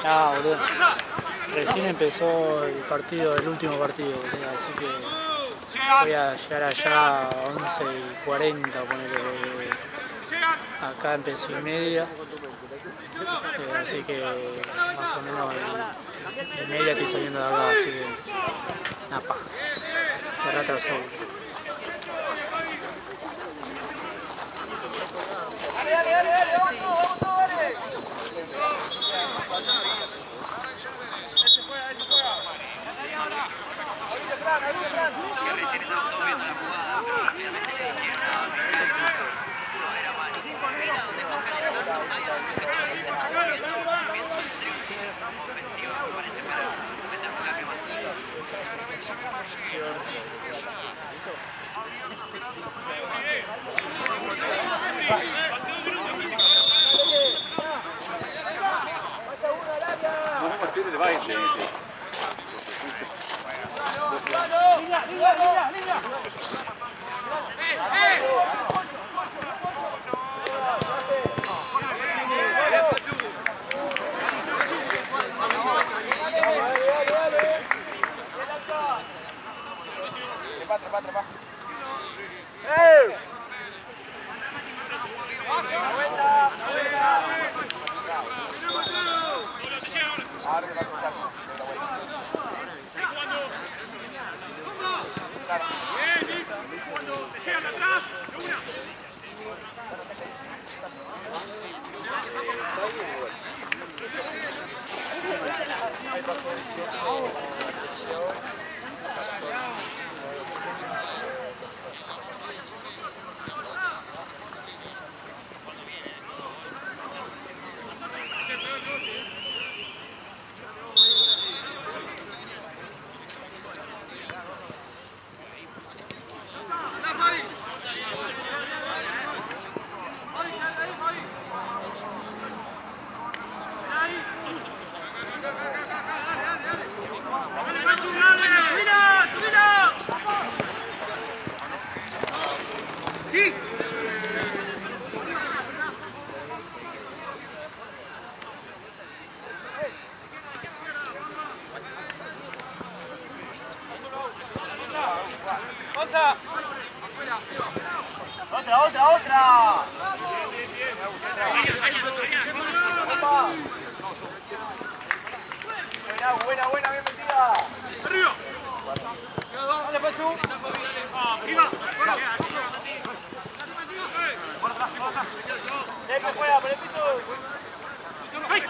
Ah, boludo. Recién empezó el partido, el último partido, boludo, así que voy a llegar allá a 11:40, ponele, acá empezó 1:30, así que más o menos en media estoy saliendo de acá, así que una paja, se retrasó. Que recién estábamos todos viendo la jugada, pero rápidamente le dijeron, no, me calmo, no era mal. Mira dónde están calentando, hay algunos que todavía se están moviendo. Pienso en Triusi, ofensiva, me parece para meter un cambio más. Vamos a hacer el baile. ¡Otra! Buena, bien metida. ¡Arriba! ¡Dale, Pachu! ¡Arriba! ¡Siempre fuera, por el piso! ¡Ay!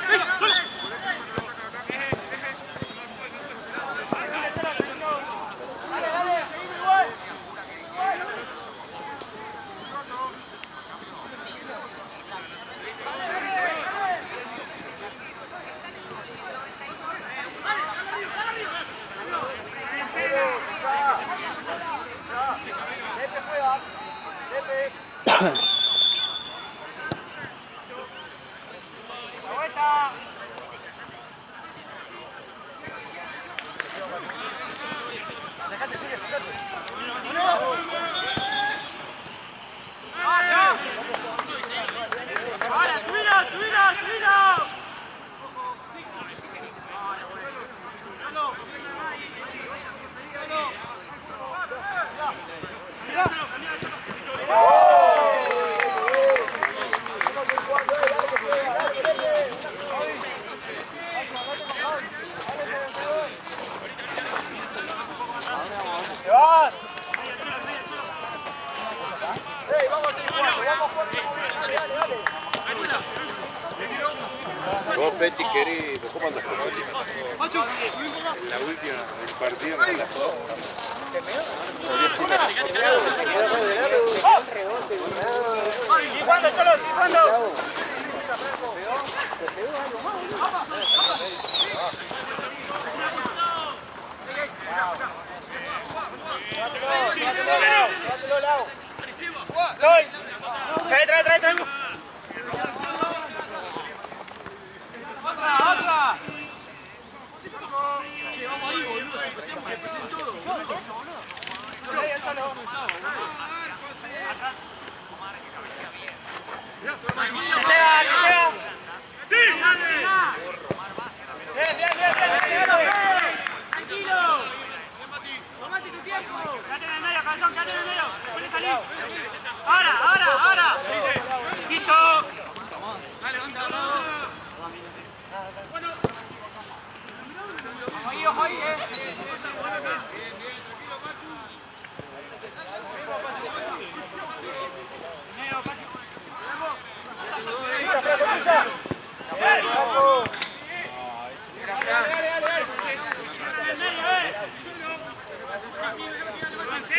Vos, Peti, querido, ¿cómo andas con Peti? La última, el partido no la jugó. Ahora. Quito. Dale, ojo ahí,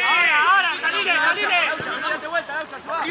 Ahora, salile. Date vuelta, Elsa, se va.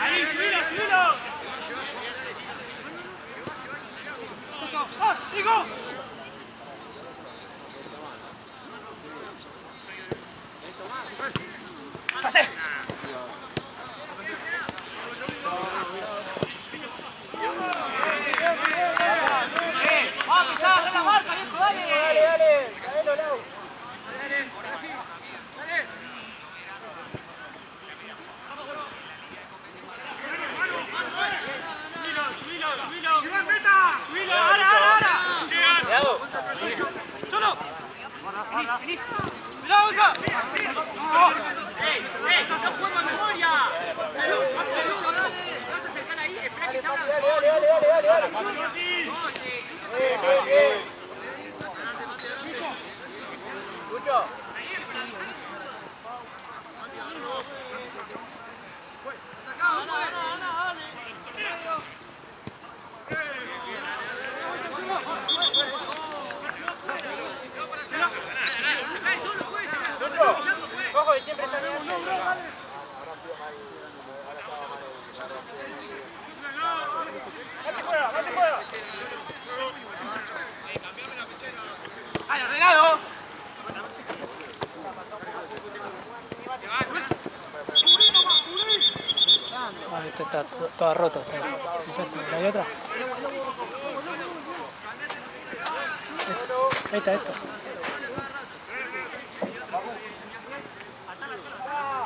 Ahí, subilo. ¡Digo! ¡Pase! ¡Vamos a pisar la marca, viejo! ¡Dale! ¡Dale, Lau! ¡Subilo! ¡Ahora! ¡Cuidado! ¡Solo! ¡Cuidado, Usa! ¡No juego de memoria! ¡No se acercan ahí! ¡Espera que se abran! ¡Lucho! ¡Ojo, siempre sale uno! ¡Date fuera! ¡Ay, ordenado! Ah, esta está toda rota. ¿La hay otra? Esta.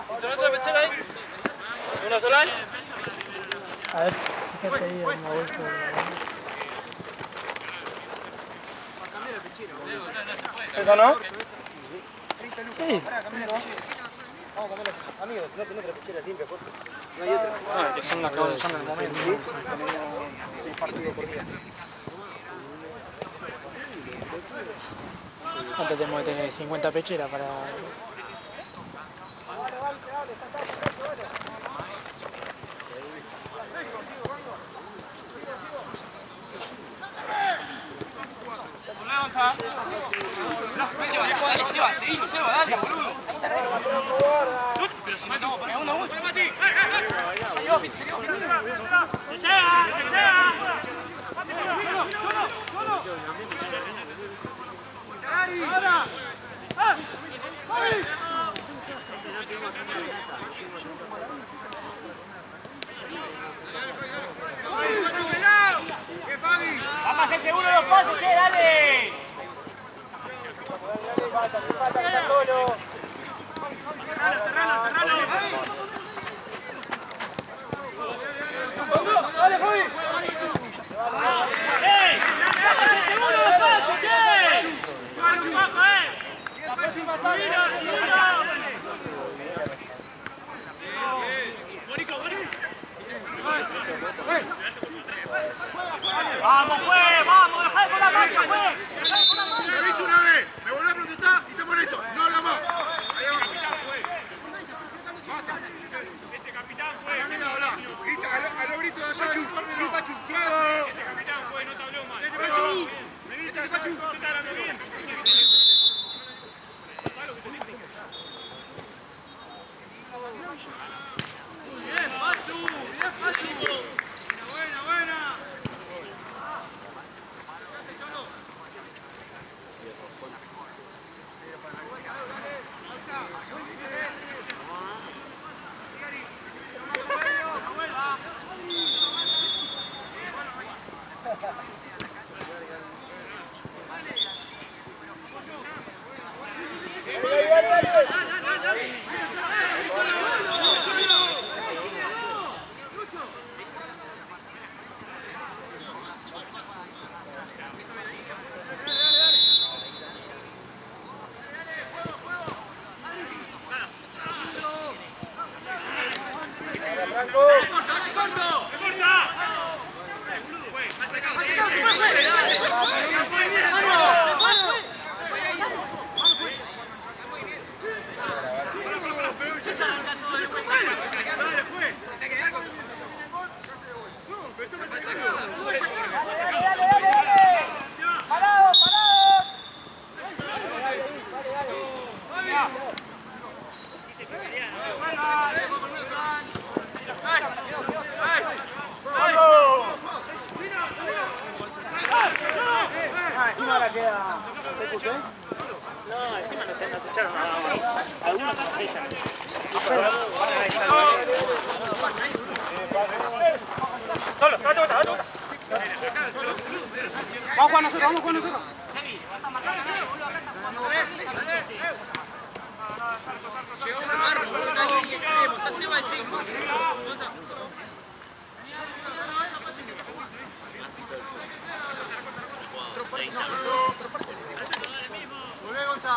¿Otra pechera ahí? ¿Una sola ahí? A ver, fíjate ahí en la bolsa. ¿Eso no? Sí. Vamos a cambiar. Amigo, no tenés otra pechera limpia, por favor. No hay otra. Ah, que son las que son en el momento. El partido por día. ¿Cuánto tenemos que tener? 50 pecheras para... Seba, dale, boludo. Pero si matamos para uno. ¡Que llega! ¡Vamos a hacer seguro los pasos, che, dale! Cerralo. ¡Dale, Fabi! ¡Ey! ¡Vamos a hacer seguro los pasos, che! ¡Vale un poco, La próxima sale. ¡Vamos, ¡Vamos! ¡Dejá de con la marcha, Te aviso una vez, me volvés a protestar y te molesto. No habla más. Ahí va. Basta. Encima la queda. No, encima nos echaron a algunos nos echan. Solo, date vuelta. Vamos a jugar nosotros, Llegó un barro, una línea extremo, está Seba de 5. Volvé, Gonza.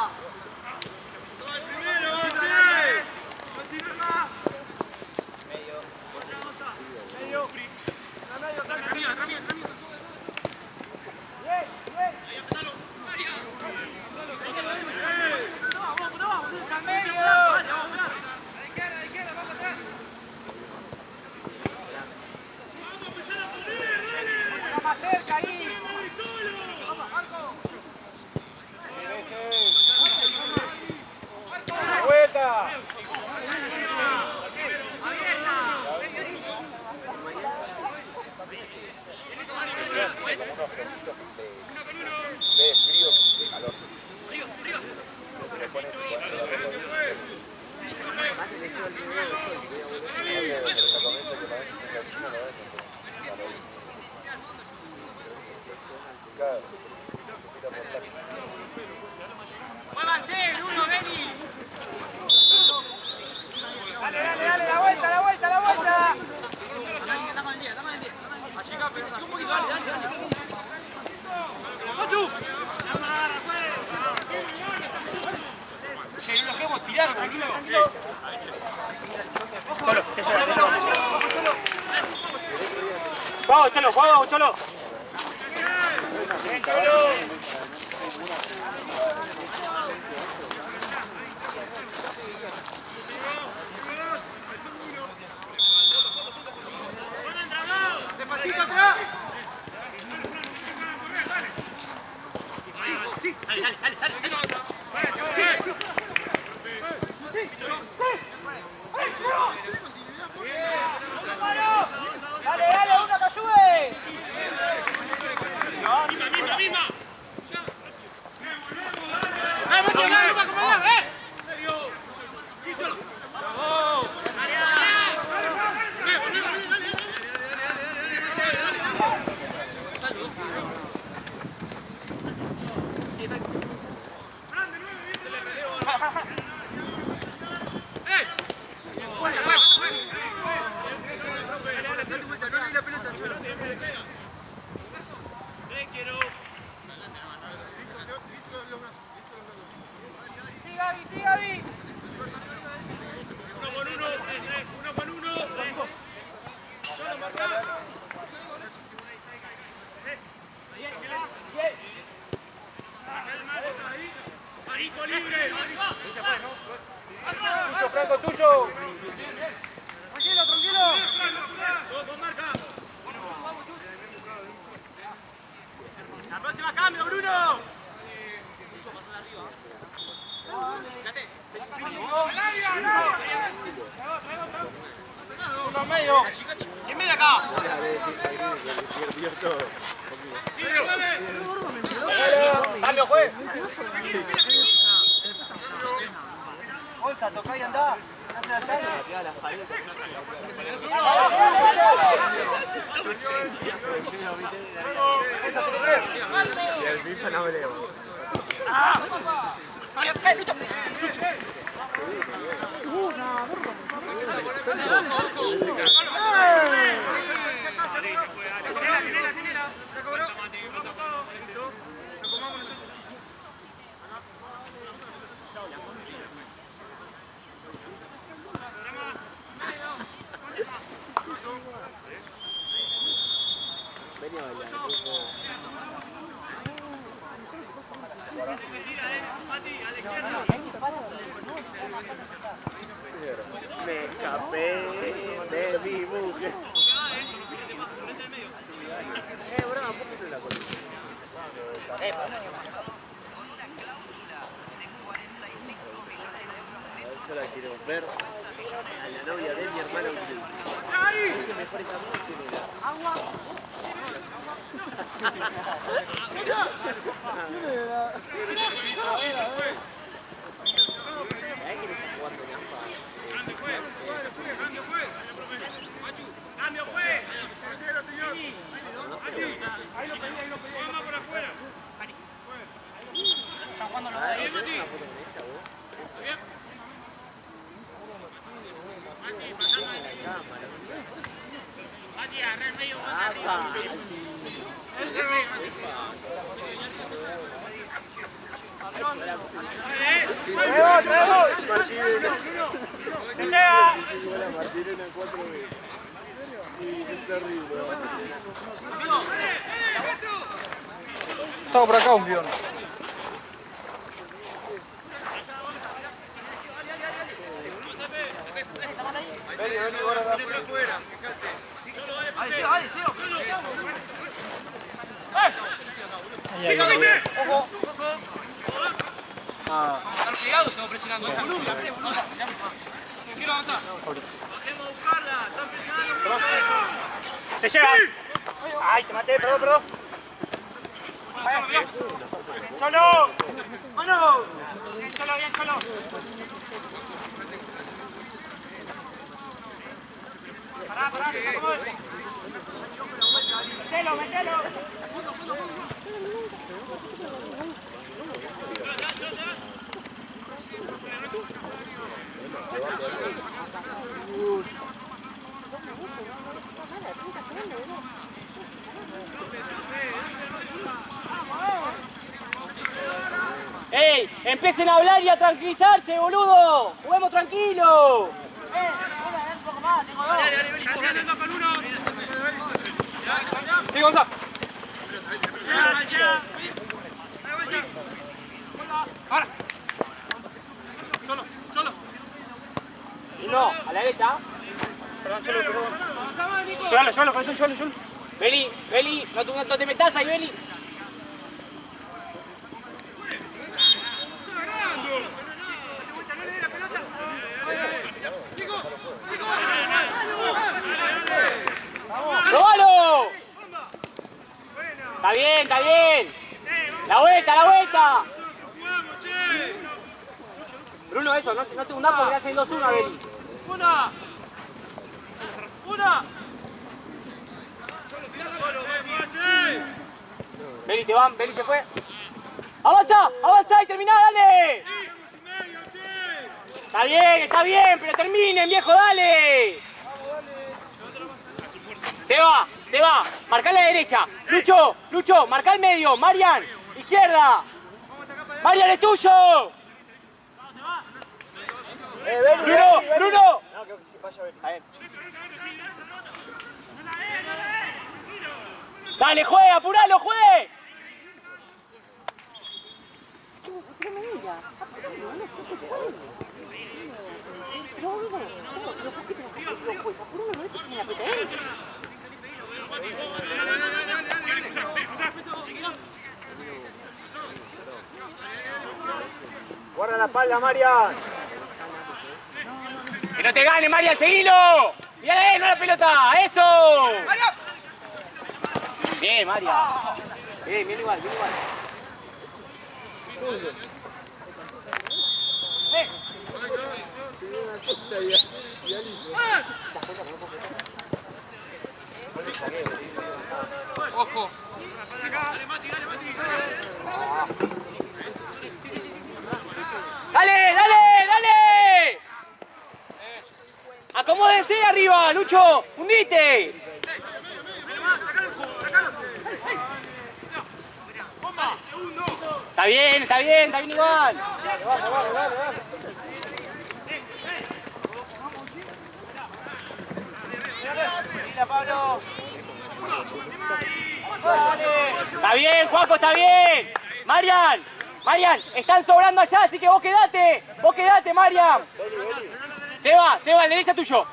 Vamos, Cholo. Sí, Gaby. Uno con uno. Marico libre. Tuyo, Franco, tuyo. Tranquilo. La próxima cambio, Bruno. Uno medio. ¿Quién viene acá? Cambio, juez. Gonza, tocá y andá. Y el FIFA no me leo. Me escapé de mi mujer. ver a la novia de mi hermano. Cambio, pues. Ahí lo pedí, vamos por afuera. Está jugando los dos. Bien, Mati. Bien. Mati, pasando. Mati, agarra el medio. ¡Que sea! Estaba por acá un guión. Están pegados, estamos presionando. Quiero avanzar. Bajemos a buscarla, están presionando mucho. ¡Se llega! ¡Ay, te maté! Perdón. ¡Cholo! ¡Mano! Bien, Cholo, bien, Cholo. Pará, que estamos. Metelo. ¡Ey! ¡Empiecen a hablar y a tranquilizarse, boludo! ¡Juguemos tranquilo! Un poco más, tengo dos. Haciendo con uno. Sí, Gonzalo. Ya. ¡Para! Solo. Uno, a la derecha. Perdón. Llévalo, con eso, llévalo. Beli, no te metas ahí, Beli. ¡Róbalo! Está bien. La vuelta. Bruno, eso, no te hundas porque hacen 2-1 a Beli. Una. Beli se fue. ¡Avanza y terminá, dale! Está bien, pero terminen, viejo, dale. Se va. Marcá la derecha. Lucho, marcá el medio. Marian, izquierda. Marian, es tuyo. Bruno. No, que vaya Beli. A ver. Dale, juega, apuralo, juegue. Guarda la espalda, Marian. Que no te gane, Marian, seguilo. Mira, no la pelota, eso. Bien, Marian. Bien igual. Ojo. Dale. Acomódense arriba, Lucho. Hundite. Está bien igual. Vamos. Está bien, Juaco, está bien. Marian, están sobrando allá, así que vos quedate, Marian. Seba, el derecha tuyo.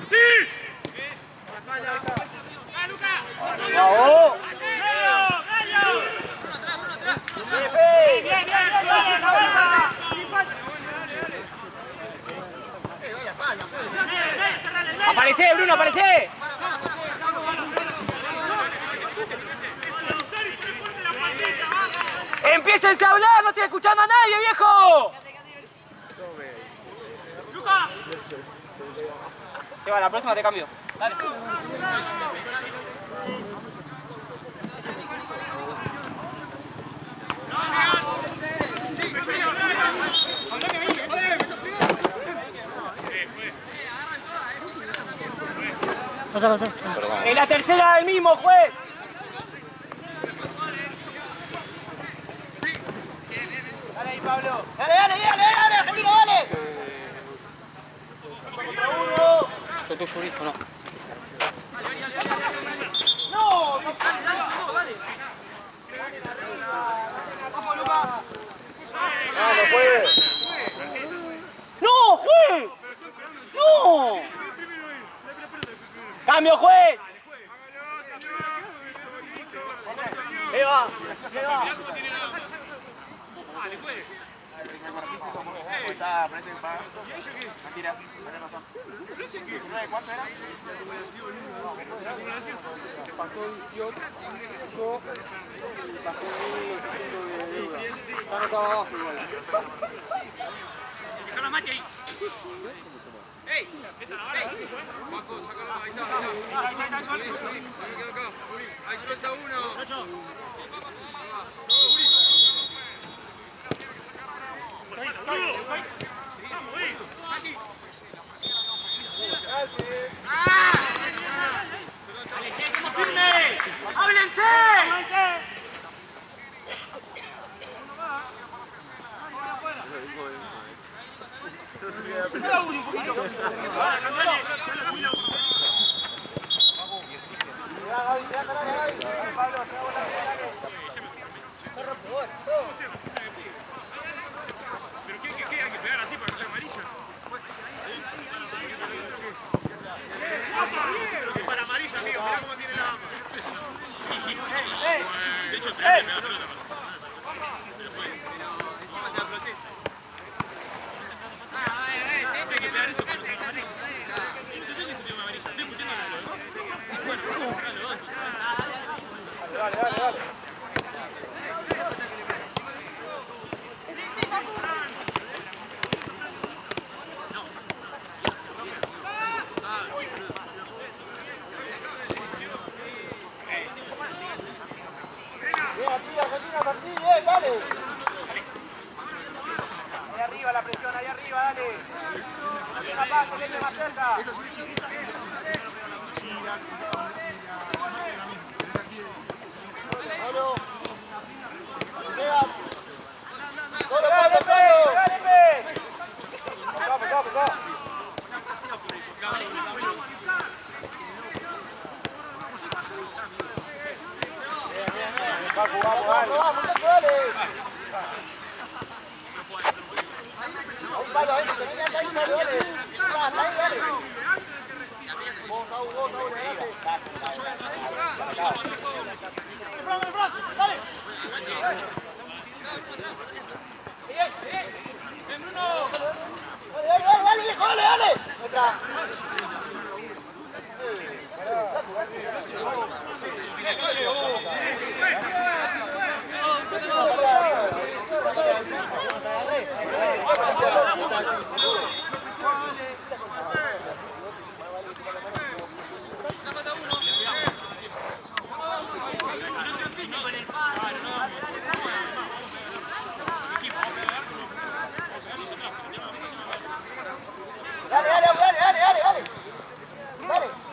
¡Sí! ¡Bravo! Bien, la vuelta. Aparecé, Bruno, aparecé. ¡Empiécense a hablar! ¡No estoy escuchando a nadie, viejo! Se va, la próxima te cambio. Dale. Pasa. ¡Es la tercera del mismo, juez! Dale ahí, Pablo. Dale, Argentino, dale. Soy tu jurista, ¿no? No puede. ¡No, juez! ¡No! ¡Cambio, juez! ¡Ahí va! Parece que paga. Mentira, tiene razón. ¿Cuánto era? Pasó 18, bajó 1.500 de deuda. Ya no estaba abajo igual. ¡Deja la mate ahí! ¡Ey! ¡Esa la vara! Paco, sácalo, ahí está. Ahí suelta uno. ¡Firme! ¡Háblense! ¿Pero qué? Hay que pegar así para que no sea amarilla. Para amarilla, amigo, mirá cómo tiene la ama. De hecho, me da pelota. Pero fue. Encima te la exploté. Hay que pegar eso para que sea amarilla. Estoy discutiendo amarilla, estoy discutiendo la de los dos. Bueno, vamos a sacar los dos. Dale. Argentina, Martí, dale. Ahí arriba la presión, ahí arriba, dale. Una paso, que más cerca. Pablo. Llega. Solo, ¡Dale, Pablo. dale, pe! Acá. Vamos, dale. Pablo, ahí, ahí, Pablo, dale. Ahí, dale. Vos, Raúl, dale. ¡Ven, Bruno! Dale, viejo, dale. Atrás.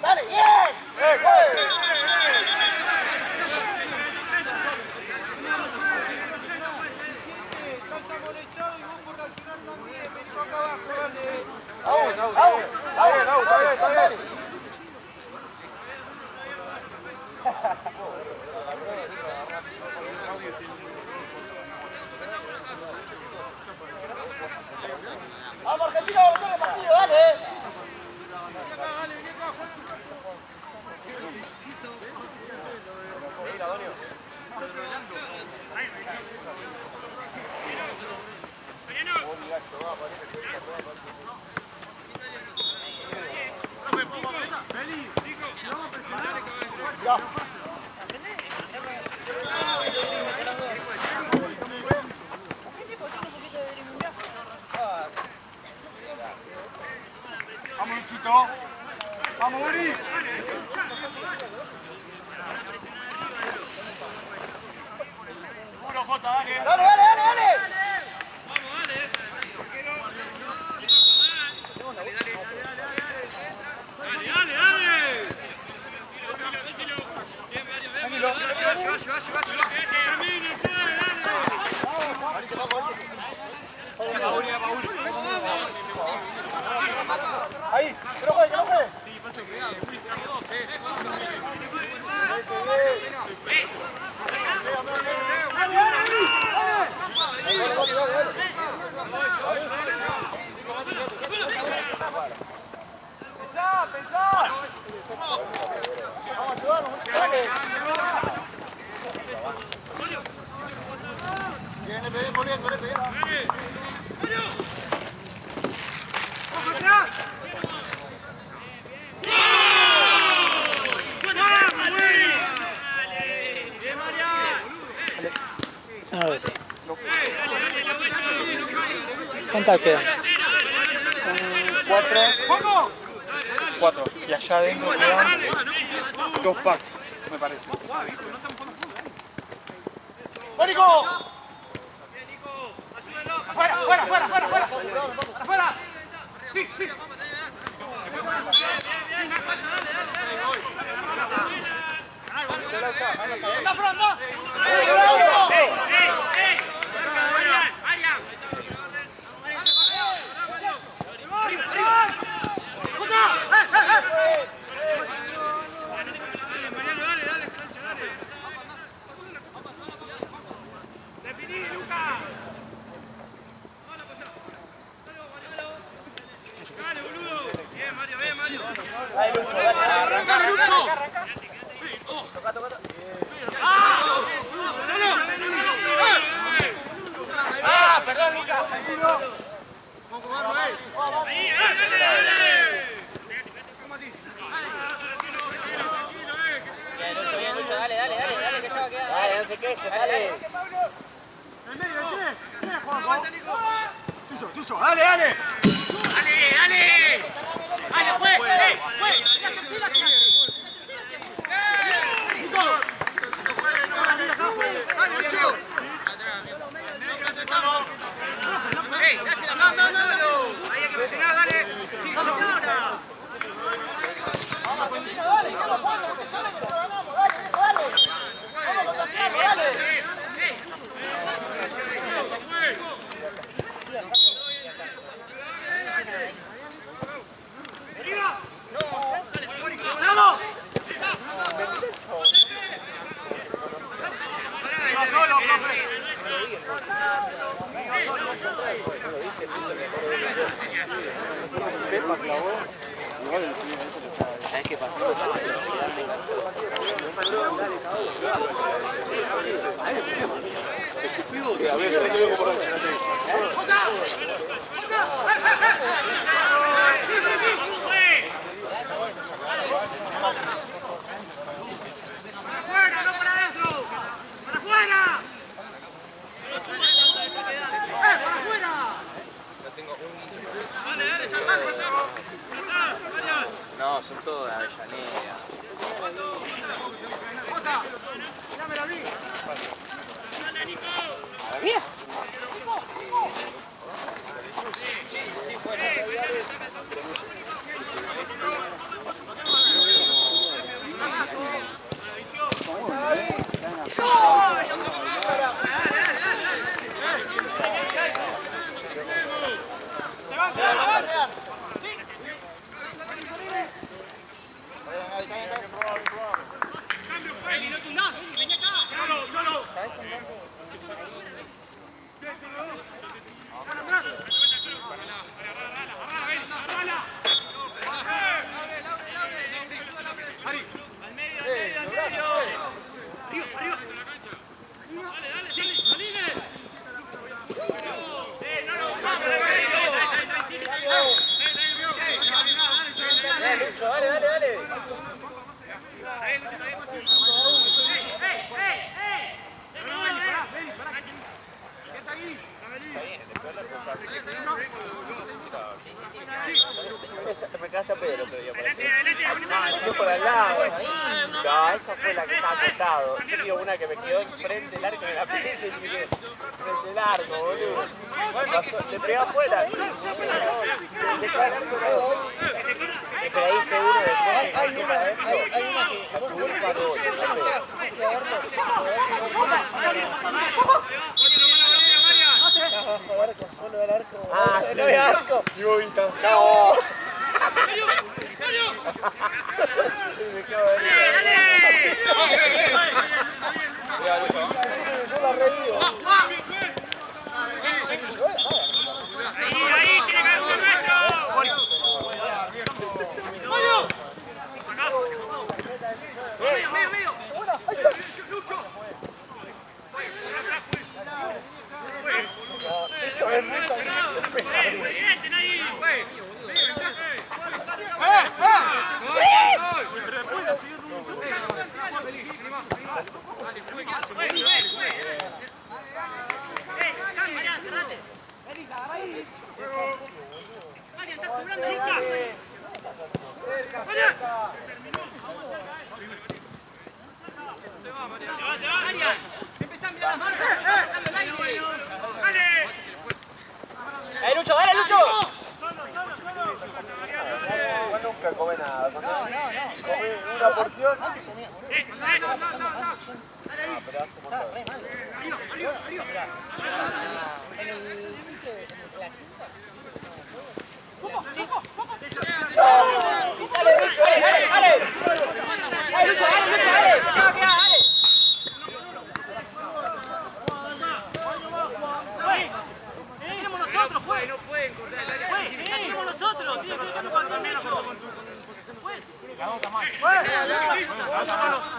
Dale, yes. Vamos, Argentina, vamos a hacer el partido, dale. Profe, Ya. Vamos, Luchito. Vamos, Uri. Puro, Jota, dale. Dale, dale, dale, dale. Ahí, que no juegue, que no juegue. Pensá, pensá. Vamos a ayudarnos, dale. Viene, viene corriendo, le pega. A ver. ¿Cuántas quedan? 4. Y allá adentro quedan 2 packs, me parece. ¡Mónico! ¡Afuera, fuera, fuera, fuera, fuera! ¡Afuera! ¡Sí, sí! ¡Anda, Fran, anda! ¡Arrancale, Lucho! ¡Ah, perdón, Lucas! Dale, no se queje, dale. En medio, el 3, Juan. Tuyo, tuyo, dale, dale. ¡Dale, fue! ¡Fue! ¡La tercera que hace! Ahí hay que presionar, dale. ¿Sabes qué pasó? ¡Afuera, no para adentro! ¡Para afuera! ¡Para afuera! Dale, ya está, Santiago. No, son todos de Avellaneda. Jota, dámela a mí. ¿A la mía? No, esa fue la que más ha costado. Yo digo una que me quedó enfrente del arco de la pelota y dije, frente del arco, boludo. Se pegó afuera. Pero ahí seguro después que se para adentro, jugó un par de goles. Ah, no había arco. Y vos viste. ¡No! Ahí, tiene que haber uno nuestro. Medio. Lucho. Lucho, dale, Lucho. Yo nunca come nada. Come una porción.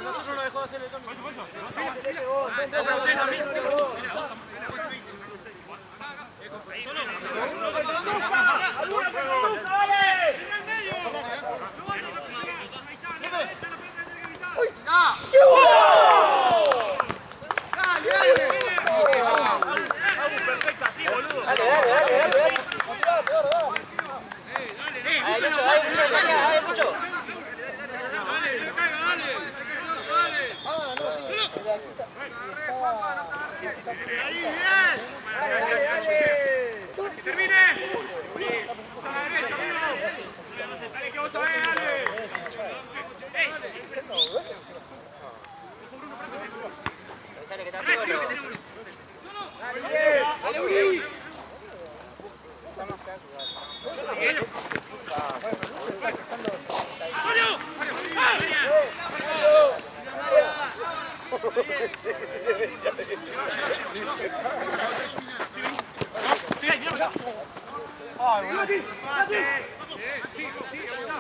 Nosotros no dejó de hacer el cambio.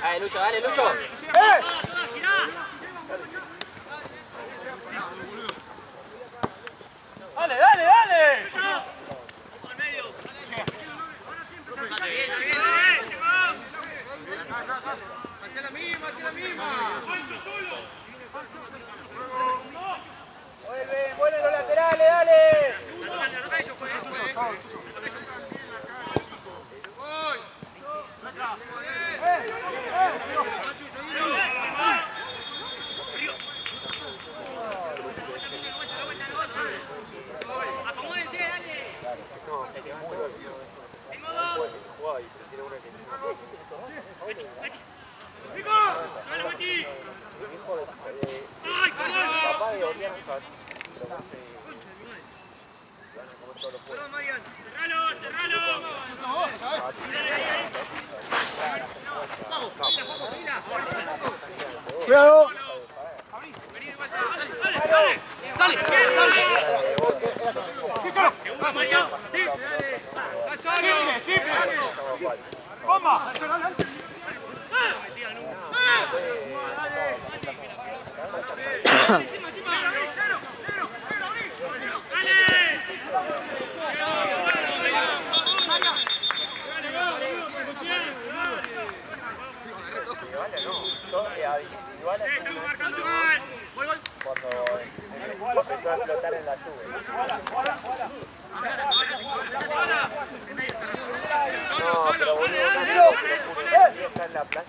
Dale, Lucho, dale, Lucho. ¡Dale! Hacia la misma. Vuelven los laterales, dale. Acomódense, dale. Cuidado. ¡Bomba! Cuando empezó a explotar en la nube. No, pero boludo, está en la playa.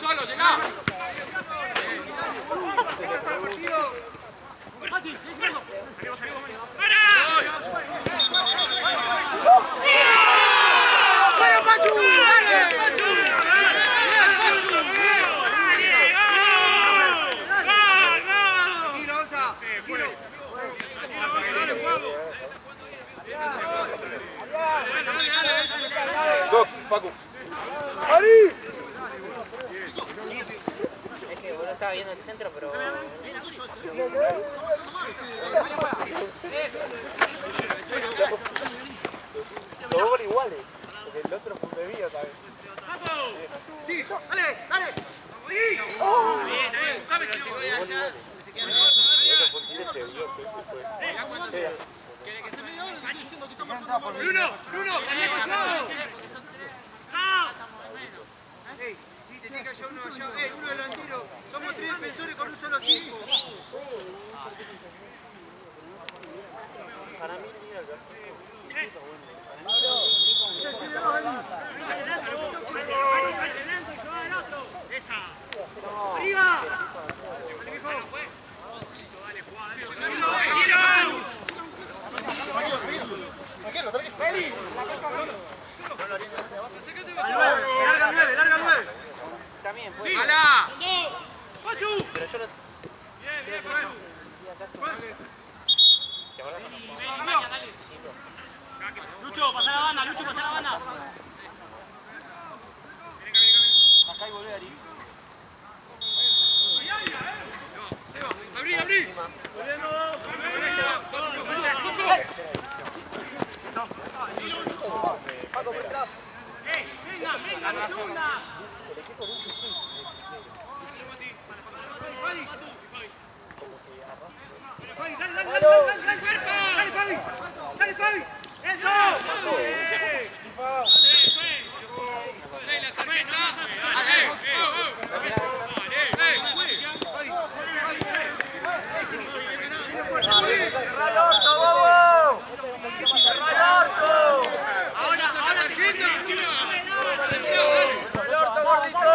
Solo, llegá. Go, Paco. Es que uno estaba viendo el centro, pero... Los dos iguales, porque el otro fue bebido también. Sí, dale, dale. Bien, ¿sabes si voy allá? Bruno, sí, tenía que hallar uno allá. Uno delantero. Somos 3 defensores con un solo 5. Para mí, mira el ¡Arriba! Larga el 9, larga el 9. También, Sí. ¡Hala! ¡Pachu! Pero yo no... Bien, Lucho, pasá la banda, Lucho, pasá la banda. Acá y volvé, Ari. Abrí. Venga, la segunda. Dale, Fabi. ¡Eso! La tarjeta. ¡Cerrá el orto, bobo! ¡Cerrá el orto! Ahora, tarjeta. ¡El orto, gordito!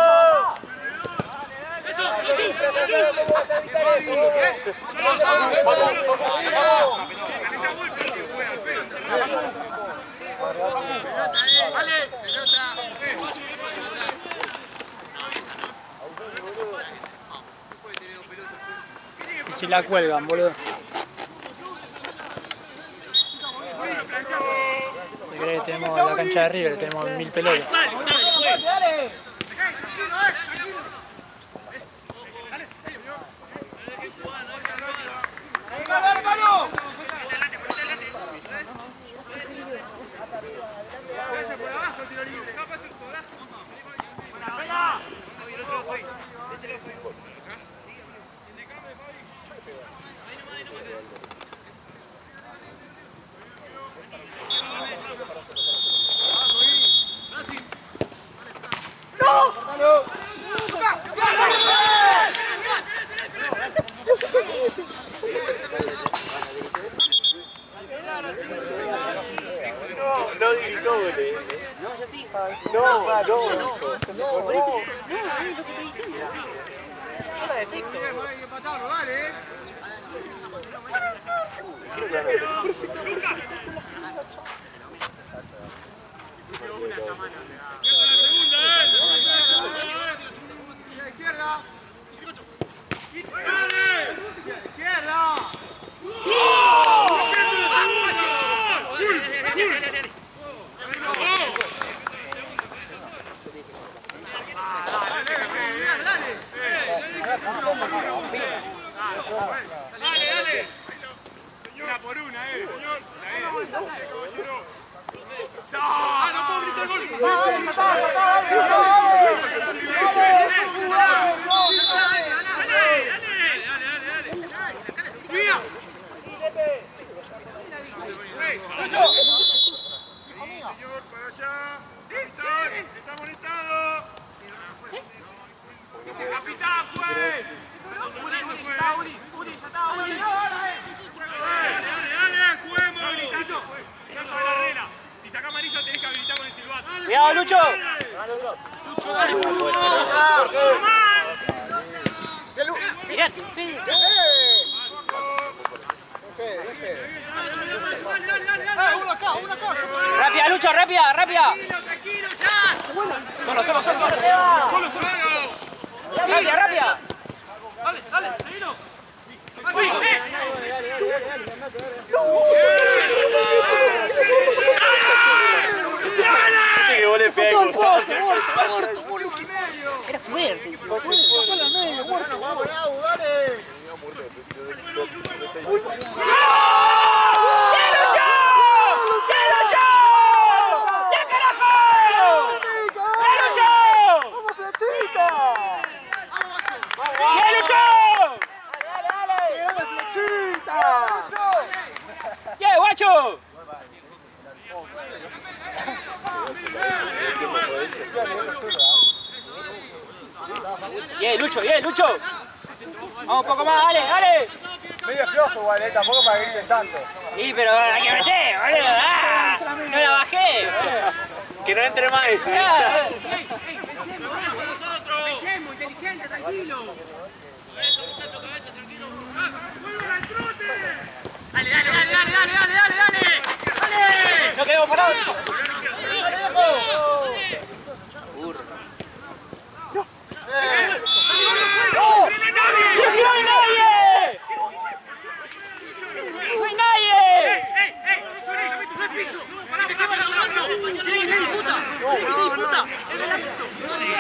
Vale, pelota. Y si la cuelgan, boludo. ¿Te crees que tenemos la cancha de River? Tenemos 1000 pelotas. No gritó, boludo. No, yo sí. No, es lo que estoy diciendo. Yo la detecto. Izquierda. Dale. Una por una, no puedo gritar el gol. Señor, para allá. Capitán, está amonestado. Capitán, pues. Uri, ya está, Uri. Dale, juguemos. Tanto de la regla. Si saca amarillo tenés que habilitar con el silbato. ¡Cuidado, Lucho! Lucho, dale, Mirate, Fede. Uno acá. ¡Rápida, Lucho, rápida! tranquilo, ya. ¡Solo! ¡Rápida! Dale, seguilo. Era fuerte. Pasale al medio, muerto. Vamos, Lau, dale. ¡Guacho! Lucho. Vamos un poco más, dale. Medio flojo igual, tampoco para que griten tanto. Sí, pero hay que meter, boludo. ¡Ah! ¡No la bajé! Que no entre más. Pensemos, inteligente, tranquilo. Cabeza, muchacho, tranquilo. ¡Vuelvan al trote! Dale. No quedemos parados.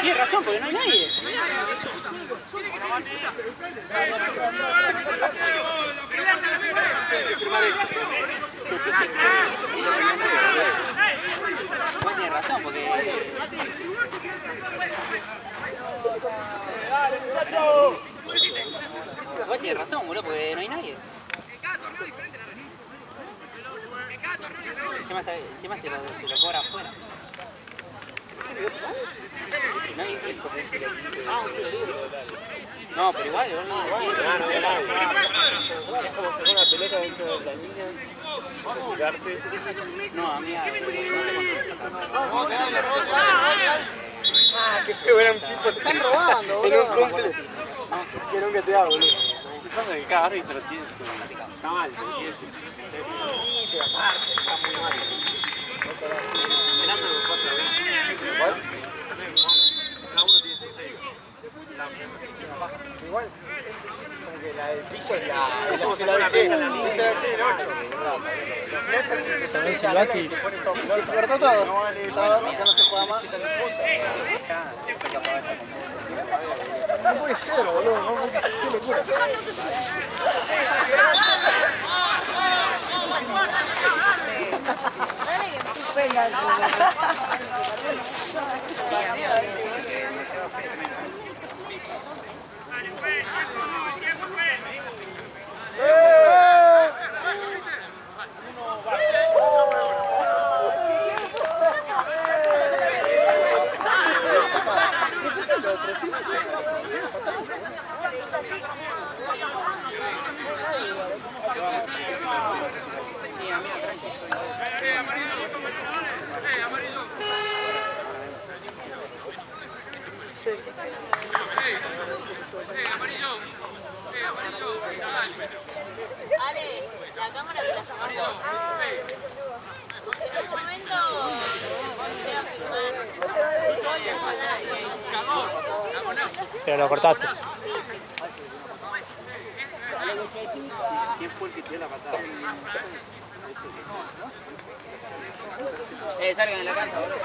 Tienes razón, porque no hay nadie. Tienes razón, porque... Vos tienes razón, boludo, porque no hay nadie. Encima se lo cobra afuera. No, pero igual, no. Es como sacar una pelota dentro de la línea. No, amiga. Ah, qué feo, era un tipo. Están robando, Era un boludo. cumple. Que nunca te da, boludo. Supongo que cada árbitro tiene su... Está mal, tiene su... Está muy mal. Esperando los 4 veces. ¿Igual? Igual, como que la del piso es la ABC. Dice la ABC del 8. No es el que se sale esa regla y te pone todo pelota. Cortó todo. No vale, Ya no se juega más. No puede ser, boludo. No, qué locura. Ale, la cámara te la llamamos. En un momento Pero lo cortaste. ¿Quién fue el que tiró la patada? Salgan de la cancha, boludo.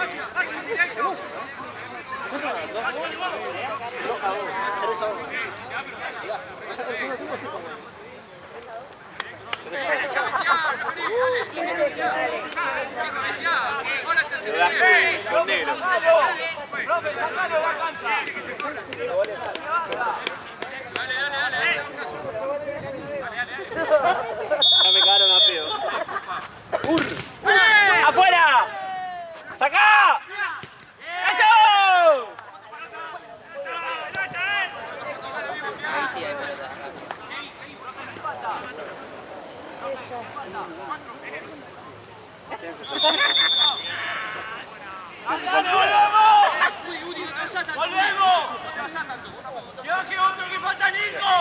¡Volvemos! ¡Dios, que otro que falta, Nico!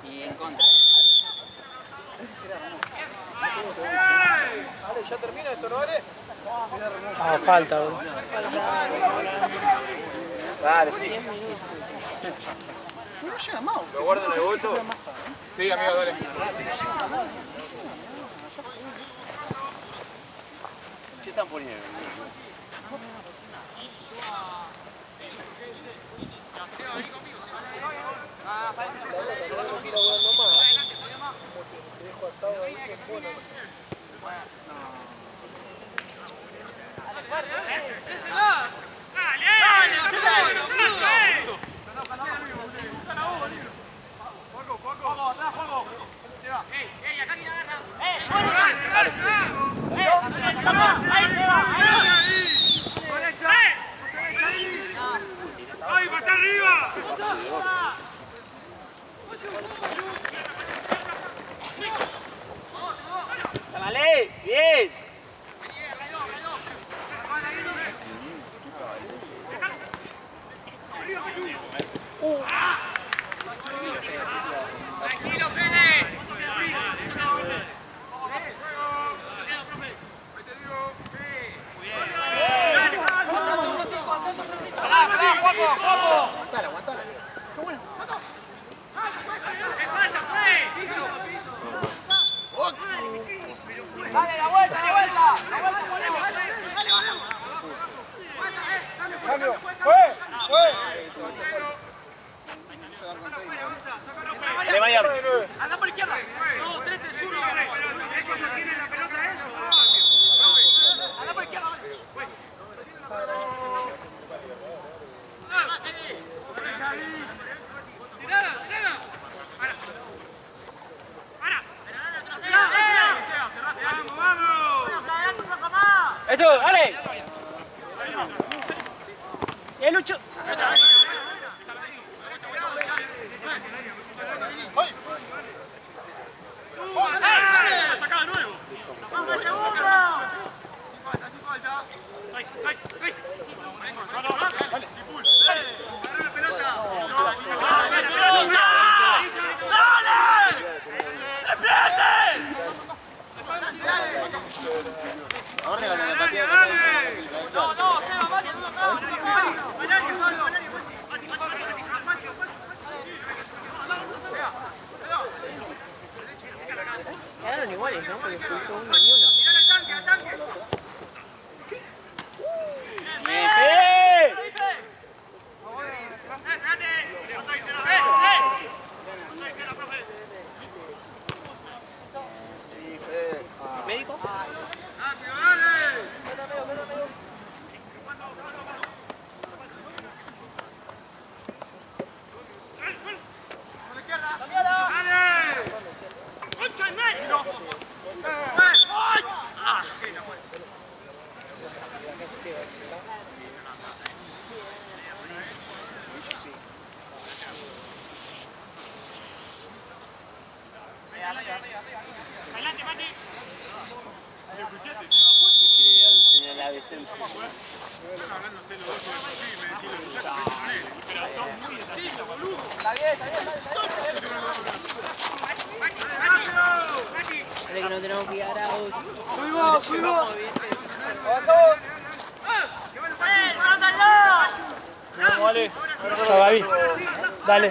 Y en contra. Ale, ¿ya termina esto, no, Ale? Ah, falta, bro. Dale, sí. ¿Lo guardo en el bolso? Sí, amigo, dale. ¿Qué están poniendo? ¡Ay, pasa arriba! ¡Dale! ¡Bien! ¡Tranquilo, Fede! Aguantala, aguantala. Qué bueno. ¡Me falta, Fede! ¡Dale, la vuelta, la vuelta! ¡La vuelta ponemos! ¡Cambio! ¡Fue! ¡De Miami! ¡Anda por izquierda! ¡No, 3-3-1! ¿Es cuando tiene la pelota eso? ¡Anda por izquierda! ¡Tirada, tirada! ¡Vamos, vamos! ¡Eso, dale! ¡El Lucho! ¡Sacá de nuevo! ¡Vamos, segundo! Quedaron iguales, ¿no? Porque puso uno y uno. ¿Médico? Dale que no tenemos que ir a Arauz. ¡Subimos, subimos! Vamos, vale. Chao, Gaby. Dale.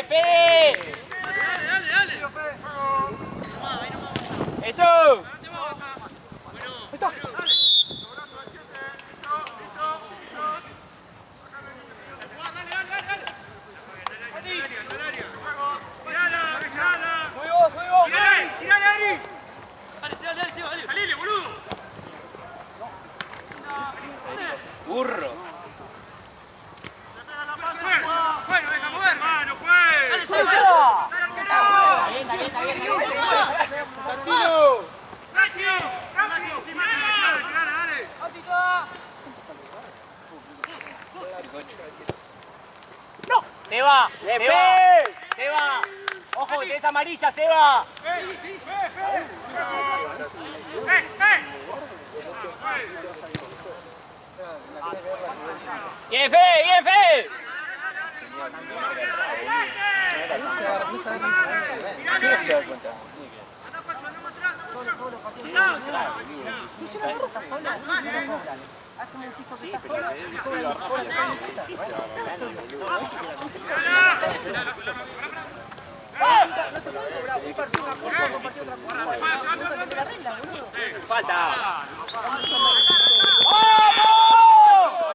¡Fede! ¡Eso! ¡Burro! ¡Bueno, deja mover, mano, pues! ¡Eso! Está bien, está bien, está bien. ¡Tranquilo! ¡Rápido! Seba, Seba, Seba. Ojo, que es amarilla, Seba. Bien, Fe, bien, Fe. Falta.